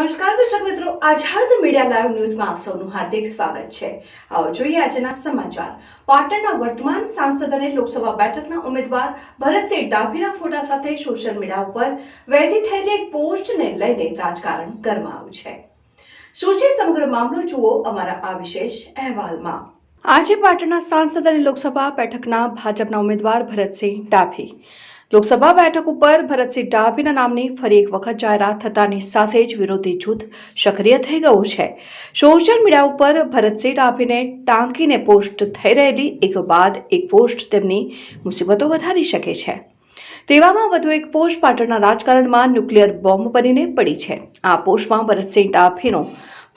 નમસ્કાર દર્શક મિત્રો, આઝાદ મીડિયા લાઈવ ન્યૂઝમાં આપ સૌનું હાર્દિક સ્વાગત છે। આવો જોઈએ આજના સમાચાર। પાટણના વર્તમાન સાંસદ અને લોકસભા બેઠકના ઉમેદવાર ભરતસિંહ ડાભીના ફોટા સાથે સોશિયલ મીડિયા ઉપર વહેતી થયેલી એક પોસ્ટને લઈને રાજકારણ ગરમાયું છે। શું છે સમગ્ર મામલો, જુઓ અમારા આ વિશેષ અહેવાલમાં। આજે પાટણના સાંસદ અને લોકસભા બેઠકના ભાજપના ઉમેદવાર ભરતસિંહ ડાભી લોકસભા બેઠક ઉપર ભરતસિંહ ડાભીના નામની ફરી એક વખત જાહેરાત થતાની સાથે જ વિરોધી જૂથ સક્રિય થઈ ગયું છે। સોશિયલ મીડિયા ઉપર ભરતસિંહ ડાભીને ટાંકીને પોસ્ટ થઈ રહેલી એક બાદ એક પોસ્ટ તેમની મુસીબતો વધારી શકે છે। તેવામાં વધુ એક પોસ્ટ પાટણના રાજકારણમાં ન્યુક્લિયર બોમ્બ બનીને પડી છે। આ પોસ્ટમાં ભરતસિંહ ડાભીનો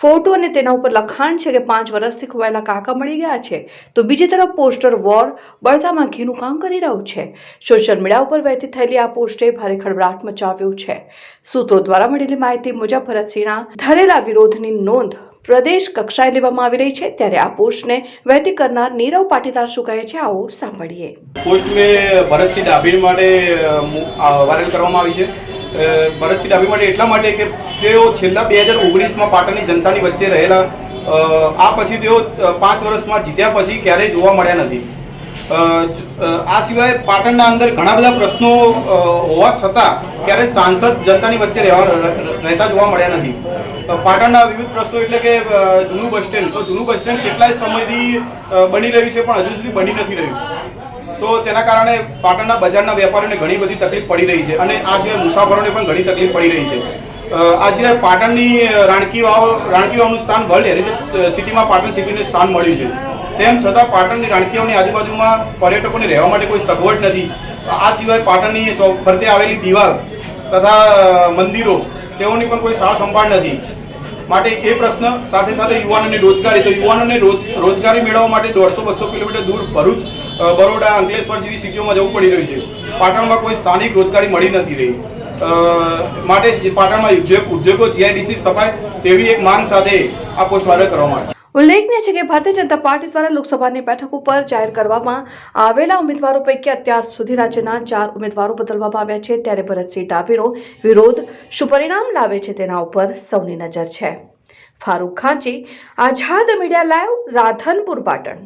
ફોટો અને તેના ઉપર લખાણ છે કે 5 વર્ષથી ખોવાયેલા કાકા મળી ગયા છે, તો બીજી તરફ પોસ્ટર વોર બળતામાં ઘીનું કામ કરી રહ્યું છે। સોશિયલ મીડિયા ઉપર વહેતી થયેલી આ પોસ્ટે ભારે ખળભળાટ મચાવ્યો છે। સૂત્રો દ્વારા મળેલી માહિતી મુજબ ભરતસિંહના ધરેલા વિરોધની નોંધ પ્રદેશ કક્ષાએ લેવામાં આવી રહી છે, ત્યારે આ પોસ્ટને વહેતી કરનાર નીરવ પાટીદાર શું કહે છે, આવો સાંભળીએ। પોસ્ટ મેં ભરતસિંહ ડાભી માટે વાયરલ કરવામાં આવી છે। ભરતસિંહ ડાભી માટે એટલા માટે કે તેઓ છેલ્લા 2019માં પાટણની જનતાની વચ્ચે રહેલા, આ પછી તેઓ 5 વર્ષમાં જીત્યા પછી ક્યારેય જોવા મળ્યા નથી। આ સિવાય પાટણના અંદર ઘણા બધા પ્રશ્નો હોવા છતાં ક્યારેય સાંસદ જનતાની વચ્ચે રહેતા જોવા મળ્યા નથી। પાટણના વિવિધ પ્રશ્નો એટલે કે જૂનું બસ સ્ટેન્ડ, તો જૂનું બસ સ્ટેન્ડ કેટલાય સમયથી બની રહ્યું છે પણ હજુ સુધી બની નથી રહ્યું, તો તેના કારણે પાટણના બજારના વેપારીઓને ઘણી બધી તકલીફ પડી રહી છે અને આ સિવાય મુસાફરોને પણ ઘણી તકલીફ પડી રહી છે। આ સિવાય પાટણની રાણકી વાવનું સ્થાન વર્લ્ડ હેરિટેજ સિટીમાં પાટણ સિટીને સ્થાન મળ્યું છે, તેમ છતાં પાટણની રાણકી વાવની આજુબાજુમાં પર્યટકોને રહેવા માટે કોઈ સગવડ નથી। આ સિવાય પાટણની ફરતે આવેલી દિવાલ તથા મંદિરો તેઓની પણ કોઈ સાર સંભાળ નથી। માટે એ પ્રશ્ન, સાથે સાથે યુવાનોને રોજગારી, તો યુવાનોને રોજગારી મેળવવા માટે 150-200 કિલોમીટર દૂર ભરૂચ, બરોડા, અંકલેશ્વર જેવી સિટીઓમાં જવું પડી રહ્યું છે। પાટણમાં કોઈ સ્થાનિક રોજગારી મળી નથી રહી, માટે પાટણમાં ઉદ્યોગો GIDC સ્થપાય તેવી એક માંગ સાથે આ પોસ્ટ વાયરલ કરવામાં આવી છે। ઉલ્લેખનીય છે કે ભારતીય જનતા પાર્ટી દ્વારા લોકસભાની બેઠક ઉપર જાહેર કરવામાં આવેલા ઉમેદવારો પૈકી અત્યાર સુધી રાજ્યના 4 ઉમેદવારો બદલવામાં આવ્યા છે, ત્યારે ભરતસિંહ ડાભીનો વિરોધ શું પરિણામ લાવે છે તેના ઉપર સૌની નજર છે। ફારૂક ખાંચી, આઝાદ મીડિયા લાઈવ, રાધનપુર, પાટણ।